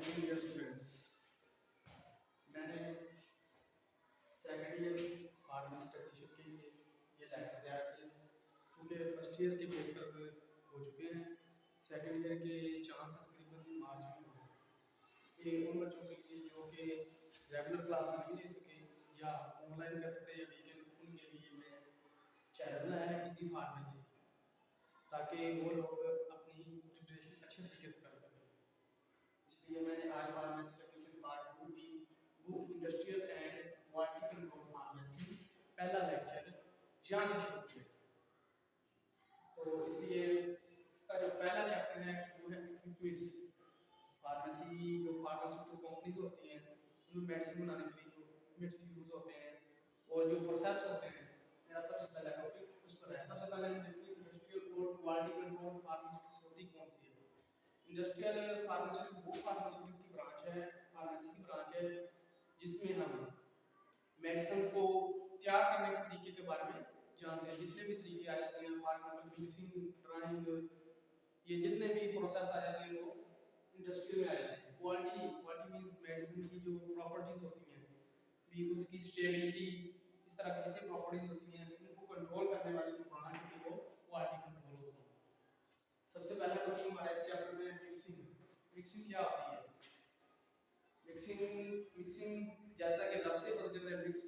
Second year students, मैंने second year pharmacy technician के लिए ये लेक्चर तैयार किया है। क्योंकि फर्स्ट ईयर के पेपर्स हो चुके हैं, सेकेंड ईयर के चांस तकरीबन मार्च में हो गए, इसलिए उन बच्चों के लिए जो कि रेगुलर क्लास नहीं ले सके या ऑनलाइन करते थे या वीकेंड, उनके लिए मैं चैनल बनाया है इजी फार्मेसी, ताकि वो लोग अपनी प्रिपरेशन अच्छे तरीके से कर सकें। इसलिए मैंने आज फार्मेसी टेक्नीशियन पार्ट 2 की book industrial and quality control pharmacy पहला लेक्चर यहाँ से शुरू किया। तो इसलिए इसका जो पहला चैप्टर है वो है इक्विपमेंट्स। फार्मेसी जो फार्मास्यूटिकल कंपनीज होती हैं उनमें मेडिसिन बनाने के लिए जो इक्विपमेंट्स यूज होते हैं और जो प्रोसेस होते हैं, मेरा सबसे पहला टॉपिक उस पर है। सबसे पहले हम देखते हैं इंडस्ट्रियल और क्वालिटी कंट्रोल फार्मास्यूटिक्स होती कौन सी है। इंडस्ट्रियल फार्मास्यूटिकल वो फार्मास्यूटिकल की ब्रांच है, फार्मेसी की ब्रांच है, जिसमें हम मेडिसिन को तैयार करने के तरीके के बारे में जानते हैं। जितने भी तरीके आ जाते हैं, फार्मास्यूटिकल मिक्सिंग, ड्राइंग, ये जितने भी प्रोसेस आ जाते हैं वो इंडस्ट्री में आ जाते हैं। क्वालिटी मींस मेडिसिन की जो प्रॉपर्टीज होती हैं, भी उसकी स्टेबिलिटी, इस तरह की जितनी प्रॉपर्टीज होती हैं उनको कंट्रोल करने वाली जो ब्रांच होती है वो क्वालिटी कंट्रोल होती है। सबसे पहला क्वेश्चन हमारा इस चैप्टर में मिक्सिंग। मिक्सिंग क्या होती है? मिक्सिंग जैसा कि लफ्ज़ से पता चलता है, मिक्स,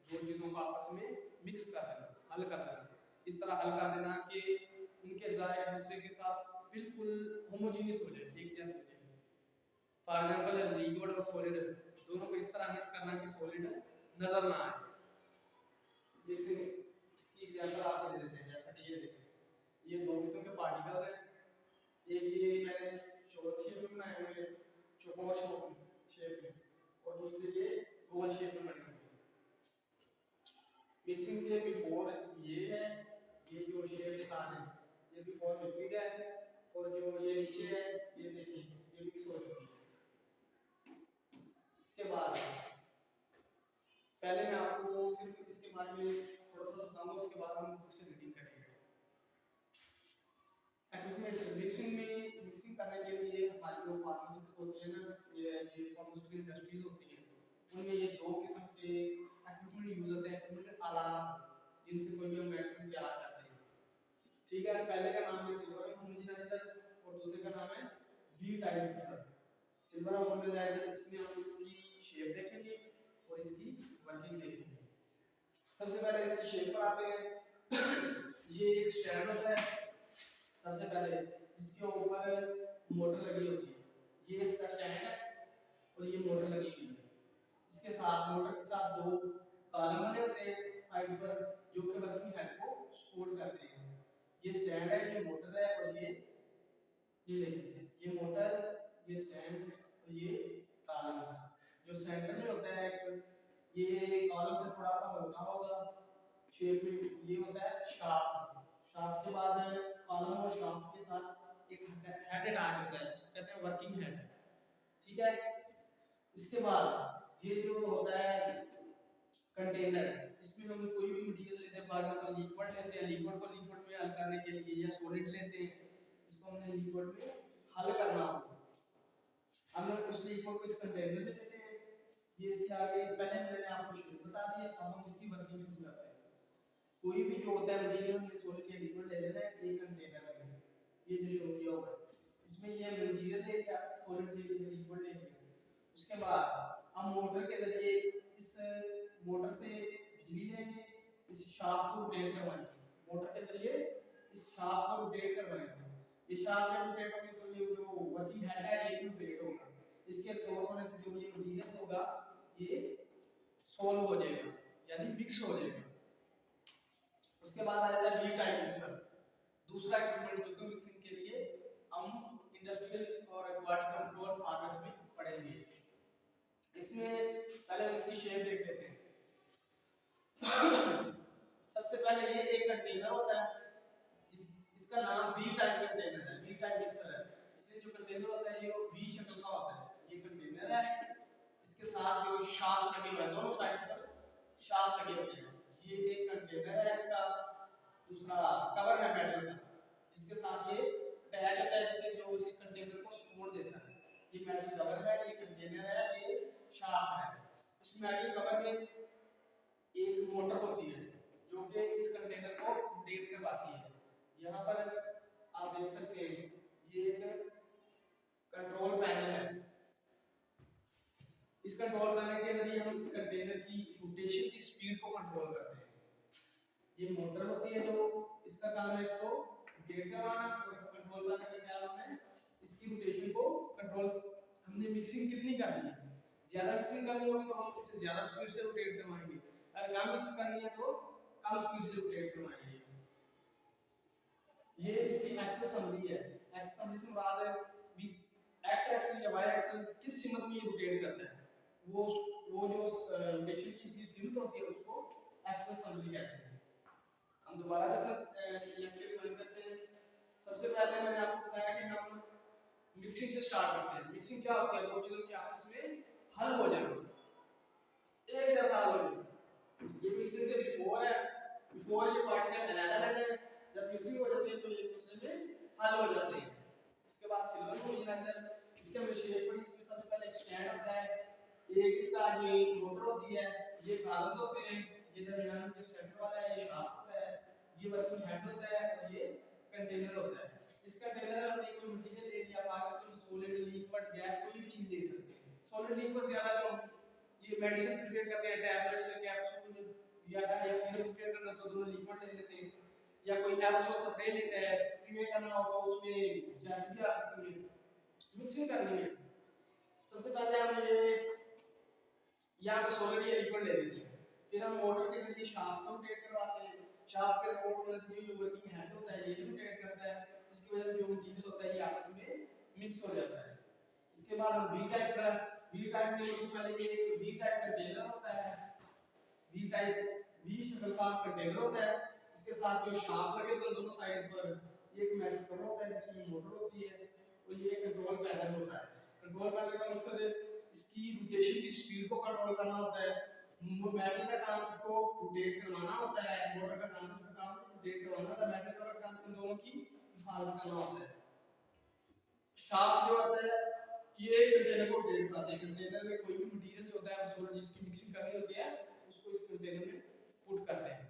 दो चीज़ों को आपस में मिक्स कर देना, हल कर देना, इस तरह हल कर देना कि उनके अज़ा एक दूसरे के साथ बिल्कुल होमोजीनियस हो जाए, एक जैसे हो जाए। फॉर एग्जांपल लिक्विड और सॉलिड दोनों को इस तरह मिक्स करना कि सॉलिड नजर ना आए। जैसे इसकी एग्जांपल आपको दे देते हैं, जैसा कि ये देखें, ये दो किस्म के पार्टिकल्स हैं। एक ये मैंने चौरस शेप में बनाए हुए, चौकोर शेप में, और दूसरे ये गोल शेप में बने हुए। मिक्सिंग के बिफोर ये है, ये जो शेप दिखा रहे हैं ये बिफोर मिक्सिंग है, और जो ये नीचे है ये देखिए ये मिक्स हो चुकी है। इसके बाद पहले मैं आपको सिर्फ इसके बारे में थोड़ा थोड़ा बताऊंगा, उसके बाद हम बुक से रीडिंग करेंगे। इक्विपमेंट्स मिक्सिंग करने के लिए हमारी जो फार्मास्यूटिकल होती है ना, ये फार्मास्यूटिकल इंडस्ट्रीज होती हैं, उनमें ये दो किस्म के इक्विपमेंट यूज होते हैं, इक्विपमेंट आलात जिनसे कोई भी मेडिसिन तैयार करते हैं। ठीक है, पहले का नाम है सिल्वर होमोजेनाइजर और दूसरे का नाम है V type mixer. Silver homogeniser, इसमें हम इसकी शेप देखेंगे और इसकी वर्किंग देखेंगे। सबसे पहले इसकी शेप पर आते हैं। ये एक स्टैंड होता है, सबसे पहले इसके ऊपर मोटर लगी होती है, ये इसका स्टैंड है और ये मोटर लगी हुई है। इसके साथ मोटर के साथ दो कॉलम बने होते हैं साइड पर, जो कि वर्किंग हेड को सपोर्ट करते हैं। ये स्टैंड है, ये मोटर है, और ये देखिए ये मोटर, ये स्टैंड और ये कॉलम्स। जो सेंटर में होता है ये कॉलम से थोड़ा सा मोटा होगा शेप में, ये होता है शाफ्ट। शाफ्ट के बाद कॉलम और शाफ्ट के साथ एक हेड अटैच होता है जिसको कहते हैं वर्किंग हेड। ठीक है, इसके बाद ये जो होता है कंटेनर, इसमें हम कोई भी मटेरियल लेते हैं, फॉर एग्जांपल लिक्विड लेते हैं, लिक्विड को लिक्विड में हल करने के लिए, या सॉलिड लेते हैं, इसको हमने लिक्विड में हल करना हो, हमने उस लिक्विड को इस कंटेनर में देते हैं। ये इसके आगे पहले मैंने आपको शेप बता दी, अब हम इसकी वर्किंग शुरू करते हैं। कोई भी जो होता है मटेरियल में सॉलिड या लिक्विड ले लेना है एक कंटेनर में, ये जो शो किया हुआ है, इसमें ये मटेरियल ले लिया, सॉलिड ले लिया, लिक्विड ले लिया। उसके बाद हम मोटर के जरिए इस मोटर से बिजली लेंगे, इस शाफ्ट को रोटेट करवाएंगे, मोटर के जरिए इस शाफ्ट को रोटेट करवाएंगे। ये शाफ्ट जब रोटेट होगी तो ये जो वर्किंग हेड है ये भी रोटेट होगा, इसके रोटेट होने से जो ये मटेरियल होगा ये सॉल्व हो जाएगा, यानी मिक्स हो जाएगा। उसके बाद आ जाता है वी टाइप मिक्सर, दूसरा इक्विपमेंट जो कि मिक्सिंग के लिए हम इंडस्ट्रियल और क्वालिटी कंट्रोल फार्मेसी में पढ़ेंगे। इसमें पहले हम इसकी शेप देख लेते हैं। सबसे पहले ये एक कंटेनर होता है, इसका नाम वी टाइप कंटेनर है, वी टाइप मिक्सर है। इसमें जो कंटेनर होता है ये वी शक्ल का होता है, ये कंटेनर है, इसके साथ जो शाफ्ट लगे हुए हैं दोनों साइड पर शाफ्ट लगे होते हैं। ये एक कंटेनर है, इसका दूसरा कवर है मेटल का, जिसके साथ ये अटैच होता है, जिससे जो उसी कंटेनर को सपोर्ट देता है। ये मेटल कवर है, ये कंटेनर है, ये शाफ्ट है। इस मेटल कवर में एक मोटर होती है जो कि इस कंटेनर को रोटेट करवाती है। यहाँ पर आप देख सकते हैं ये एक कंट्रोल पैनल है। इस कंट्रोल पैनल के जरिए हम इस कंटेनर की रोटेशन की स्पीड को कंट्रोल करते हैं। ये मोटर होती है जो इसका काम है इसको रोटेट करवाना, और कंट्रोल पैनल का क्या काम है इसकी रोटेशन को कंट्रोल। हमने मिक्सिंग कितनी करनी है, ज्यादा मिक्सिंग करनी होगी तो हम इसे ज्यादा स्पीड से रोटेट करवाएंगे, अगर कम मिक्स करनी है तो कम स्पीड से रोटेट करवाएंगे। ये इसकी एक्सेस असेंबली है। एक्सेस असेंबली से मुराद है भी एक्स एक्सिस या वाई एक्सिस किस सिमत में ये रोटेट करता है, वो जो रोटेशन की सिमत होती है उसको एक्सेस असेंबली कहते हैं। हम दोबारा से अपना लेक्चर ज्वाइन करते हैं। सबसे पहले मैंने आपको बताया कि हम मिक्सिंग से स्टार्ट करते हैं। मिक्सिंग क्या होती है, दो चीजों के आपस में हल हो जाएगा, एक जैसा हल हो जाएगा। ये मिक्सिंग के बिफोर है, बिफोर ये पार्टिकल अलग-अलग है, जब मिक्सिंग हो जाती है तो एक दूसरे में हल हो जाते हैं। उसके बाद सिल्वर होमोजेनाइजर, इसके में शेप पड़ी, इसमें सबसे पहले एक स्टैंड होता है, एक इसका ये मोटर होती है, ये कॉलम्स होते हैं, ये दरमियान में जो सेंटर वाला है ये शाफ्ट होता है, ये वर्किंग हेड होता है और ये कंटेनर होता है। इस कंटेनर में हमने कोई मटेरियल ले लिया, बाहर तुम सॉलिड लिक्विड गैस कोई भी चीज ले सकते हैं। सॉलिड लिक्विड ज्यादा जो ये मेडिसिन प्रिपेयर करते हैं, टैबलेट्स कैप्सूल या सीरप प्रिपेयर करना तो दोनों लिक्विड ले लेते हैं, या कोई एरोसोल स्प्रे लेते हैं प्रिपेयर करना हो तो उसमें गैस भी आ सकती है। मिक्सिंग करनी है, सबसे पहले हम ये यहाँ पे सॉलिड या लिक्विड ले लेते हैं, फिर हम मोटर के जरिए शाफ्ट को रोटेट करवाते हैं। शाफ्ट के रोटेट करने से जो वर्किंग हेड होता है ये भी रोटेट करता है, इसकी वजह से जो मटेरियल होता है ये आपस में मिक्स हो जाता है। इसके बाद हम वी टाइप में सबसे पहले ये वी टाइप कंटेनर होता है, वी शक्ल का कंटेनर होता है, इसके साथ जो शाफ्ट लगे होते हैं दोनों साइड्स पर, एक मेटल कवर होता है जिसमें मोटर होती है और ये कंट्रोल पैनल होता है। कंट्रोल पैनल का मकसद है इसकी रोटेशन की स्पीड को कंट्रोल करना होता है। मेटल का काम इसको रोटेट करवाना होता है, मोटर का काम इसका काम रोटेट करवाना होता है, मेटल का काम इन दोनों की हिफाजत करना होता है। शाफ्ट जो होता है ये कंटेनर को रोटेट करता है, कंटेनर में कोई भी मटेरियल जो होता है सॉलिड जिसकी मिक्सिंग करनी होती है उसको इस कंटेनर में पुट करते हैं।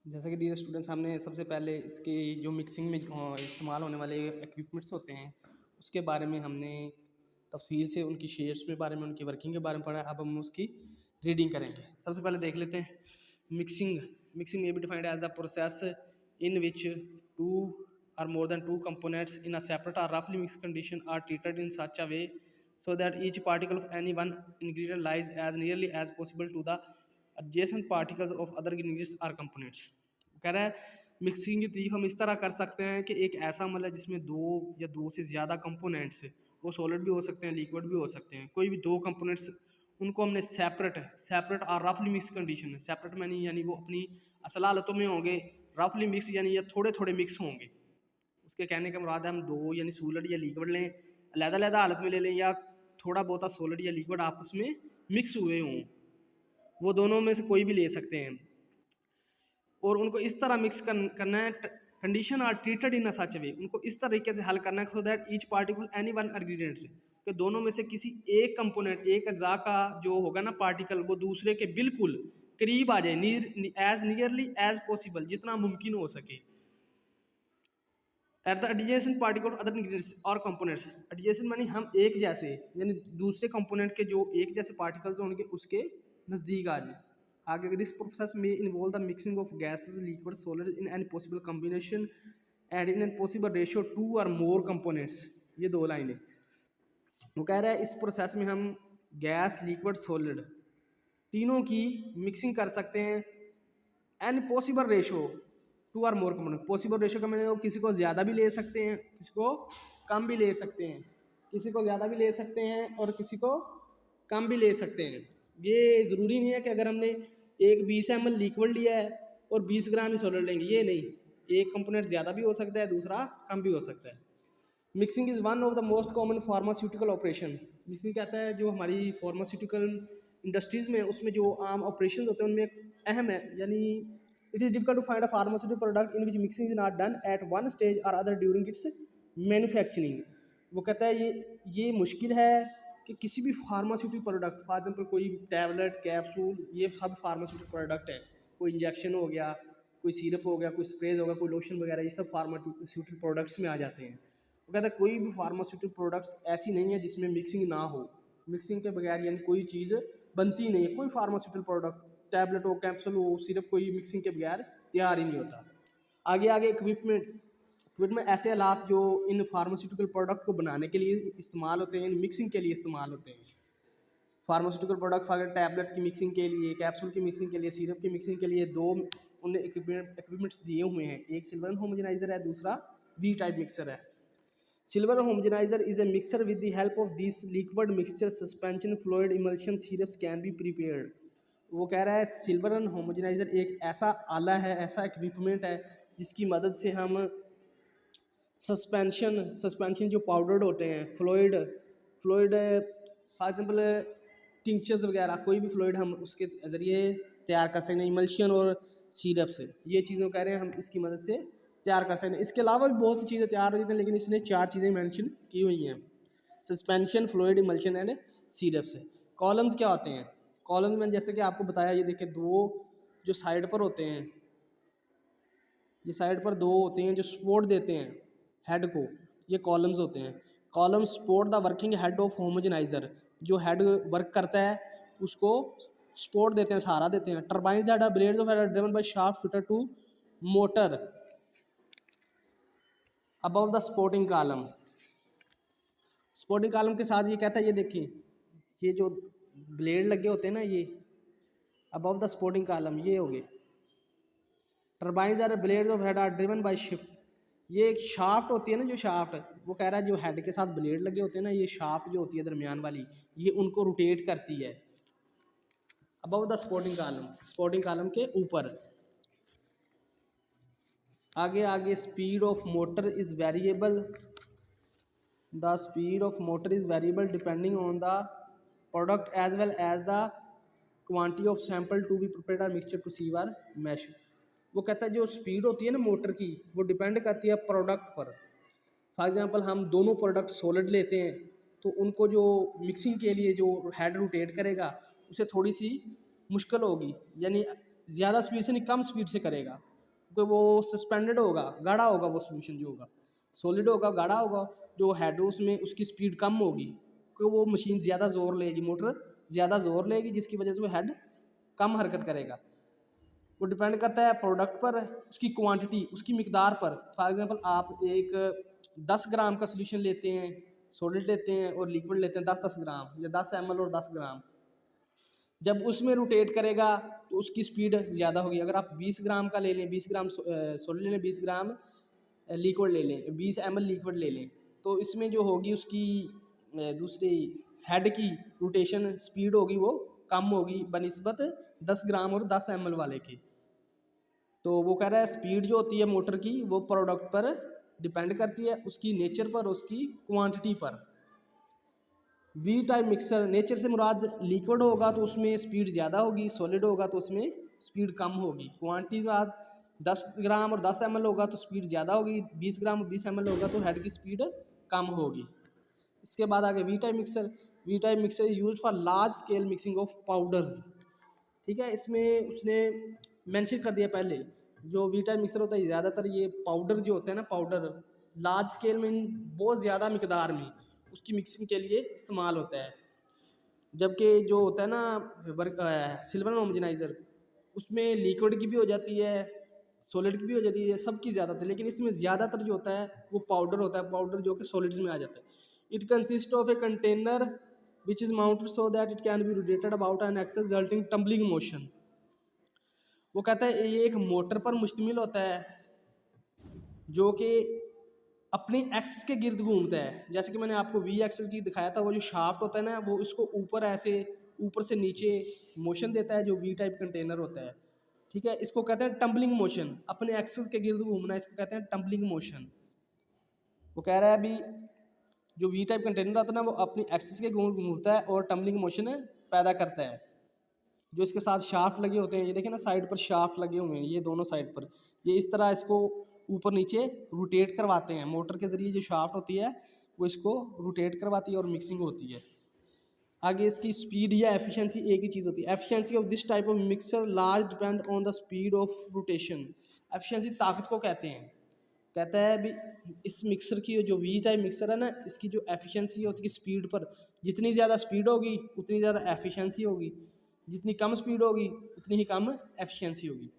जैसा कि डियर स्टूडेंट्स, हमने सबसे पहले इसके जो मिक्सिंग में इस्तेमाल होने वाले इक्विपमेंट्स होते हैं उसके बारे में हमने तफसील से उनकी शेप्स के बारे में, उनकी वर्किंग के बारे में पढ़ा। अब हम उसकी रीडिंग करेंगे। सबसे पहले देख लेते हैं mixing may be defined as the process in which two or more than two components in a separate or roughly mixed condition are treated in such a way so that each particle of any one ingredient lies as nearly as possible to the adjacent particles of other ingredients or components। कह रहा है mixing की तरीफ हम इस तरह कर सकते हैं कि एक ऐसा अमल है जिसमें दो या दो से ज़्यादा कंपोनेंट्स, वो सॉलिड भी हो सकते हैं, लिक्विड भी हो सकते हैं, कोई भी दो कंपोनेंट्स उनको हमने सेपरेट और रफली मिक्स कंडीशन में, सेपरेट में नहीं यानी वो अपनी असल हालतों में होंगे, रफली मिक्स यानी ये थोड़े थोड़े मिक्स होंगे। उसके कहने का मुराद है हम दो यानी सॉलिड या लिक्विड लें, अलग-अलग हालत में ले लें, या थोड़ा बहुत सॉलिड या लिक्विड आपस में मिक्स हुए हों, वो दोनों में से कोई भी ले सकते हैं, और उनको इस तरह मिक्स करना है। कंडीशन आर ट्रीटेड इन सच वे, उनको इस तरीके से हल करना है so that each particle any one ingredients, कि दोनों में से किसी एक कंपोनेंट, एक अज्जा का जो होगा ना पार्टिकल, वो दूसरे के बिल्कुल करीब आ जाए, एज नियरली एज पॉसिबल, जितना मुमकिन हो सके। At the adjacent particle other ingredients और कंपोनेंट्स, एडजेसेंट मानी हम एक जैसे, यानी दूसरे कंपोनेंट के जो एक जैसे पार्टिकल्स होंगे उसके नज़दीक आ जाए। आगे दिस प्रोसेस में involve the mixing of gases, liquid, solid in any possible combination and in an possible ratio two और मोर कंपोनेंट्स। ये दो लाइनें वो कह रहा है इस प्रोसेस में हम गैस, लिक्विड, सॉलिड तीनों की मिक्सिंग कर सकते हैं एन पॉसिबल रेशो टू और मोर कंपोनेंट। पॉसिबल रेशो का मैंने किसी को ज़्यादा भी ले सकते हैं, किसी को कम भी ले सकते हैं, किसी को ज़्यादा भी ले सकते हैं और किसी को कम भी ले सकते हैं। ये ज़रूरी नहीं है कि अगर हमने एक 20 ml लिक्विड लिया है और 20 ग्राम ही सॉलिड लेंगे, ये नहीं, एक कंपोनेंट ज़्यादा भी हो सकता है, दूसरा कम भी हो सकता है। Mixing is one of the most common pharmaceutical operation. Mixing कहता है जो हमारी फार्मास्यूटिकल इंडस्ट्रीज़ में उसमें जो आम ऑपरेशन होते हैं उनमें अहम है, यानी it is difficult to find a pharmaceutical product in which mixing is not done at one stage और अदर ड्यूरिंग इट्स मैन्युफैक्चरिंग। वो कहता है ये मुश्किल है कि किसी भी फार्मास्यूटिकल प्रोडक्ट, फॉर एग्जाम्पल कोई टैबलेट, कैप्सूल, ये सब फार्मास्यूटिकल प्रोडक्ट है। कोई इंजेक्शन हो गया, कोई सिरप हो गया, कोई स्प्रेज होगा, कोई लोशन वगैरह, ये सब फार्मास्यूटिकल प्रोडक्ट्स में आ जाते हैं। वो कहता है कोई भी फार्मास्यूटिकल प्रोडक्ट्स ऐसी नहीं है जिसमें मिक्सिंग ना हो। मिक्सिंग के बगैर यानी कोई चीज़ बनती नहीं है। कोई फार्मास्यूटिकल प्रोडक्ट, टैबलेट हो, कैप्सूल हो, सिरप, कोई मिक्सिंग के बगैर तैयार ही नहीं होता। आगे इक्विपमेंट ऐसे आलात जो इन फार्मास्यूटिकल प्रोडक्ट को बनाने के लिए इस्तेमाल होते हैं, मिक्सिंग के लिए इस्तेमाल होते हैं। फार्मास्यूटिकल प्रोडक्ट अगर टैबलेट की मिक्सिंग के लिए, कैप्सूल की मिक्सिंग के लिए, सिरप की मिक्सिंग के लिए दो उन्हें इक्विपमेंट्स दिए हुए हैं। एक सिल्वर होमोजेनाइजर है, दूसरा वी टाइप मिक्सर है। Silver homogeniser is a mixer with the help of this liquid mixture suspension fluid emulsion syrups can be prepared. वो कह रहा है सिल्वर होमोजेनाइजर एक ऐसा आला है, ऐसा इक्विपमेंट है जिसकी मदद से हम सस्पेंशन जो पाउडर्ड होते हैं, फ्लूइड फॉर एग्जाम्पल टिंक्चर्स वगैरह, कोई भी फ्लूइड हम उसके ज़रिए तैयार कर सकते हैं। इमल्शन और सिरप से, ये चीज़ों कह रहे हैं हम इसकी मदद से तैयार कर सकते हैं। इसके अलावा भी बहुत सी चीज़ें तैयार हो जाती हैं, लेकिन इसने 4 चीज़ें मेंशन की हुई हैं: suspension, fluid, emulsion and syrup से। कॉलम्स क्या होते हैं? कॉलम्स मैंने जैसे कि आपको बताया, ये देखिए दो जो साइड पर होते हैं, ये साइड पर दो होते हैं जो सपोर्ट देते हैं हेड को, ये कॉलम्स होते हैं। Columns support the working head of homogeniser, जो हेड वर्क करता है उसको सपोर्ट देते हैं, सहारा देते हैं। Turbines had blades of head driven by shaft fitted to motor above the supporting column. Supporting column के साथ ये कहता है, ये देखिए ये जो ब्लेड लगे होते हैं ना, ये अबव द सपोर्टिंग कॉलम ये हो गए। Turbines are blades of head are driven by shift, ये एक शाफ्ट होती है ना, जो शाफ्ट, वो कह रहा है जो हेड के साथ ब्लेड लगे होते हैं ना, ये शाफ्ट जो होती है दरमियान वाली, ये उनको रोटेट करती है above the supporting column, supporting column के ऊपर। आगे speed of motor is variable, the speed of motor is variable depending on the product as well as the quantity of sample to be prepared or mixture to sieve or mash. वो कहता है जो speed होती है ना motor की, वो depend करती है प्रोडक्ट पर। फॉर एग्जांपल हम दोनों प्रोडक्ट सॉलिड लेते हैं, तो उनको जो मिक्सिंग के लिए जो हेड रोटेट करेगा उसे थोड़ी सी मुश्किल होगी, यानी ज़्यादा स्पीड से नहीं, कम स्पीड से करेगा, क्योंकि वो सस्पेंडेड होगा, गाढ़ा होगा, वो सोल्यूशन जो होगा सॉलिड होगा, गाढ़ा होगा, जो हेड उसमें उसकी स्पीड कम होगी, क्योंकि वो मशीन ज़्यादा ज़ोर लेगी, मोटर ज़्यादा ज़ोर लेगी, जिसकी वजह से वो हेड कम हरकत करेगा। वो डिपेंड करता है प्रोडक्ट पर, उसकी क्वांटिटी, उसकी मिकदार पर। फॉर एग्जांपल आप एक 10 ग्राम का सोल्यूशन लेते हैं, सॉलिड लेते हैं, और लिक्विड लेते हैं 10-10 ग्राम या 10 ml और 10 ग्राम, जब उसमें रोटेट करेगा तो उसकी स्पीड ज़्यादा होगी। अगर आप 20 ग्राम का ले लें, 20 ग्राम सॉलिड ले लें, 20 ग्राम लिक्विड ले लें, 20 ml लिक्विड ले लें, तो इसमें जो होगी उसकी दूसरी हेड की रोटेशन स्पीड होगी वो कम होगी बनिस्बत 10 ग्राम और 10 ml वाले की। तो वो कह रहा है स्पीड जो होती है मोटर की वो प्रोडक्ट पर डिपेंड करती है, उसकी नेचर पर, उसकी क्वांटिटी पर। वी टाइप मिक्सर, नेचर से मुराद लिक्विड होगा तो उसमें स्पीड ज़्यादा होगी, सॉलिड होगा तो उसमें स्पीड कम होगी। क्वांटिटी मुराद 10 ग्राम और 10 ml होगा तो स्पीड ज़्यादा होगी, 20 ग्राम और 20 ml होगा तो हेड की स्पीड कम होगी। इसके बाद आगे V type mixer. V type mixer use for large scale mixing of powders. ठीक है, इसमें उसने मेंशन कर दिया पहले, जो वी टाइप मिक्सर होता है ज़्यादातर ये पाउडर जो होता है ना, पाउडर लार्ज स्केल में बहुत ज़्यादा मिकदार में उसकी मिक्सिंग के लिए इस्तेमाल होता है। जबकि जो होता है ना सिल्वर होमोजेनाइजर, उसमें लिक्विड की भी हो जाती है, सॉलिड की भी हो जाती है, सबकी ज़्यादातर, लेकिन इसमें ज़्यादातर जो होता है वो पाउडर होता है, पाउडर जो कि सॉलिड्स में आ जाता है। It consist of a container which is mounted so that it can be rotated about an axis resulting tumbling motion। वो कहता है ये एक मोटर पर मुश्तमिल होता है जो कि अपने एक्सिस के गिर्द घूमता है। जैसे कि मैंने आपको वी एक्सिस की दिखाया था, वो जो शाफ्ट होता है ना, वो इसको ऊपर ऐसे ऊपर से नीचे मोशन देता है, जो वी टाइप कंटेनर होता है। ठीक है, इसको कहते हैं टम्बलिंग मोशन, अपने एक्सिस के गिर्द घूमना, इसको कहते हैं टम्बलिंग मोशन। वो कह रहा है अभी जो वी टाइप कंटेनर होता है ना, वो अपनी एक्सिस के घूमता है और टम्बलिंग मोशन पैदा करता है। जो इसके साथ शाफ्ट लगे होते हैं, ये देखें ना साइड पर शाफ्ट लगे हुए हैं, ये दोनों साइड पर, ये इस तरह इसको ऊपर नीचे रोटेट करवाते हैं। मोटर के ज़रिए जो शाफ्ट होती है वो इसको रोटेट करवाती है और मिक्सिंग होती है। आगे इसकी स्पीड या एफिशिएंसी एक ही चीज़ होती है। Efficiency of this type of mixer large depend on the speed of rotation. Efficiency ताकत को कहते हैं। कहता है भी इस मिक्सर की जो वी टाइप मिक्सर है ना, इसकी जो एफिशिएंसी होती है स्पीड पर, जितनी ज़्यादा स्पीड होगी उतनी ज़्यादा एफिशिएंसी होगी, जितनी कम स्पीड होगी उतनी ही कम एफिशिएंसी होगी।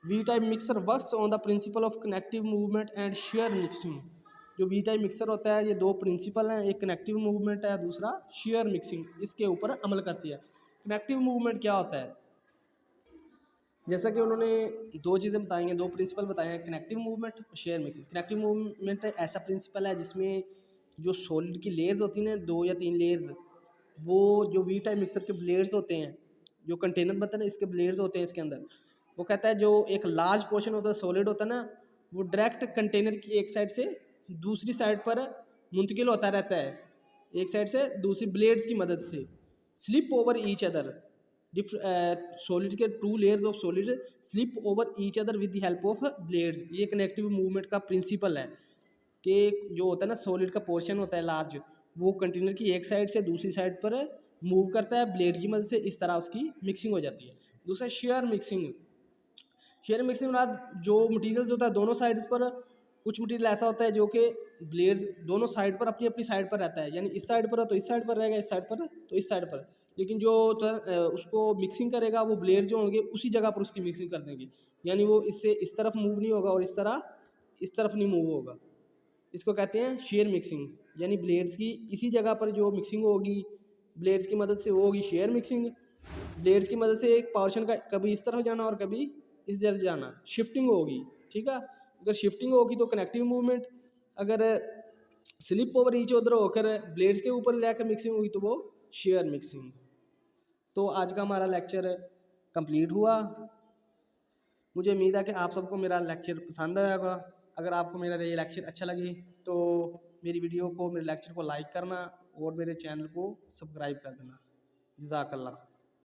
V type mixer works on the principle of connective movement and shear mixing. जो वी टाइप मिक्सर होता है ये दो प्रिंसिपल हैं, एक कनेक्टिव मूवमेंट है, दूसरा शेयर मिक्सिंग, इसके ऊपर अमल करती है। कनेक्टिव मूवमेंट क्या होता है? जैसा कि उन्होंने दो चीज़ें बताई हैं, दो प्रिंसिपल बताए हैं, कनेक्टिव मूवमेंट और शेयर मिक्सिंग। कनेक्टिव मूवमेंट ऐसा प्रिंसिपल है जिसमें जो सॉलिड की लेयर्स होती हैं ना, 2 या 3 लेयर्स, वो जो वी टाइप मिक्सर के ब्लेड्स होते हैं, जो कंटेनर बनता है ना इसके ब्लेड्स होते हैं इसके अंदर, वो कहता है जो एक लार्ज पोर्शन होता है सॉलिड होता है ना, वो डायरेक्ट कंटेनर की एक साइड से दूसरी साइड पर मुंतकिल होता रहता है, एक साइड से दूसरी ब्लेड्स की मदद से, slip over each other. Solid के 2 layers of solid slip over each other with the help of blades. ये कनेक्टिव मूवमेंट का प्रिंसिपल है कि जो होता है ना सॉलिड का पोर्शन होता है लार्ज, वो कंटेनर की एक साइड से दूसरी साइड पर मूव करता है ब्लेड की मदद से, इस तरह उसकी मिक्सिंग हो जाती है। दूसरा शेयर मिक्सिंग। शेयर मिक्सिंग में जो मटीरियल्स होता है दोनों साइड्स पर, कुछ मटीरियल ऐसा होता है जो कि ब्लेड्स दोनों साइड पर अपनी अपनी साइड पर रहता है, यानी इस साइड पर है तो इस साइड पर रहेगा, इस साइड पर तो इस साइड पर, लेकिन जो उसको मिक्सिंग करेगा वो ब्लेड जो होंगे उसी जगह पर उसकी मिक्सिंग कर देंगे, यानी वो इससे इस तरफ मूव नहीं होगा और इस तरफ नहीं मूव होगा। इसको कहते हैं शेयर मिक्सिंग, यानी ब्लेड्स की इसी जगह पर जो मिक्सिंग होगी ब्लेड्स की मदद से वो होगी शेयर मिक्सिंग। ब्लेड्स की मदद से एक पोर्शन का कभी इस तरफ जाना और कभी इस तरफ जाना, शिफ्टिंग होगी, ठीक है। अगर शिफ्टिंग होगी तो कनेक्टिव मूवमेंट, अगर स्लिप ओवर ईच अदर होकर ब्लेड्स के ऊपर रहकर मिक्सिंग होगी तो वो शेयर मिक्सिंग। तो आज का हमारा लेक्चर कंप्लीट हुआ। मुझे उम्मीद है कि आप सबको मेरा लेक्चर पसंद आया होगा। अगर आपको मेरा ये लेक्चर अच्छा लगे तो मेरी वीडियो को, मेरे लेक्चर को लाइक करना और मेरे चैनल को सब्सक्राइब कर देना। जज़ाकल्लाह।